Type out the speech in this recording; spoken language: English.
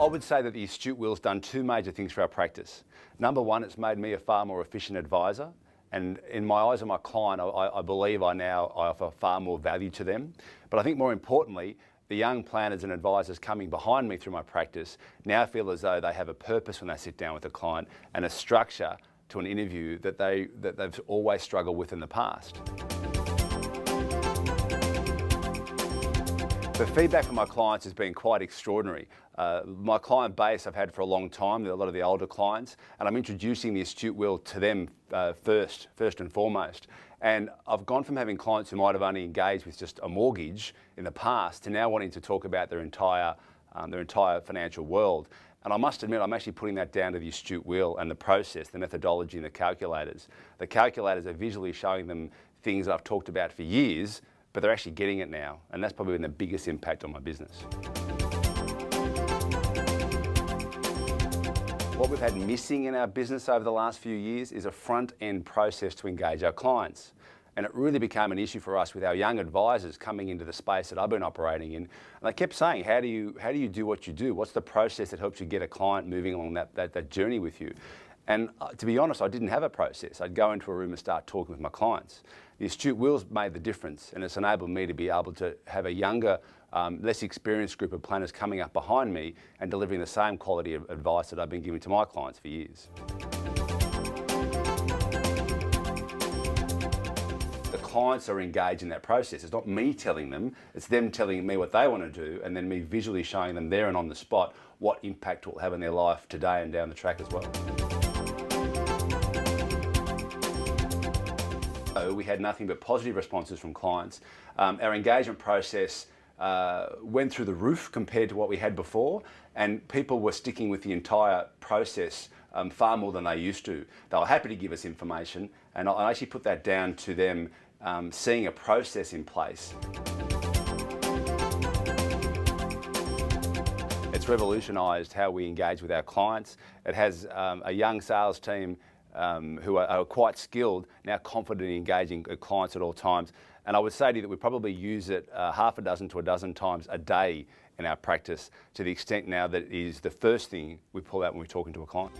I would say that the Astute Wheel's done two major things for our practice. Number one, it's made me a far more efficient advisor. And in my eyes of my client, I believe I offer far more value to them. But I think more importantly, the young planners and advisors coming behind me through my practice now feel as though they have a purpose when they sit down with a client and a structure to an interview that they've always struggled with in the past. The feedback from my clients has been quite extraordinary. My client base I've had for a long time, a lot of the older clients, and I'm introducing the Astute Wheel to them first and foremost. And I've gone from having clients who might have only engaged with just a mortgage in the past to now wanting to talk about their entire financial world. And I must admit, I'm actually putting that down to the Astute Wheel and the process, the methodology and the calculators. The calculators are visually showing them things that I've talked about for years, but they're actually getting it now. And that's probably been the biggest impact on my business. What we've had missing in our business over the last few years is a front-end process to engage our clients. And it really became an issue for us with our young advisors coming into the space that I've been operating in. And they kept saying, how do you do what you do? What's the process that helps you get a client moving along that journey with you? And to be honest, I didn't have a process. I'd go into a room and start talking with my clients. The Astute Wheel's made the difference, and it's enabled me to be able to have a younger, less experienced group of planners coming up behind me and delivering the same quality of advice that I've been giving to my clients for years. The clients are engaged in that process. It's not me telling them, it's them telling me what they want to do and then me visually showing them there and on the spot what impact it will have in their life today and down the track as well. So we had nothing but positive responses from clients. Our engagement process went through the roof compared to what we had before, and people were sticking with the entire process far more than they used to. They were happy to give us information, and I actually put that down to them seeing a process in place. It's revolutionised how we engage with our clients. It has a young sales team who are quite skilled, now confident in engaging clients at all times. And I would say to you that we probably use it half a dozen to a dozen times a day in our practice, to the extent now that it is the first thing we pull out when we're talking to a client.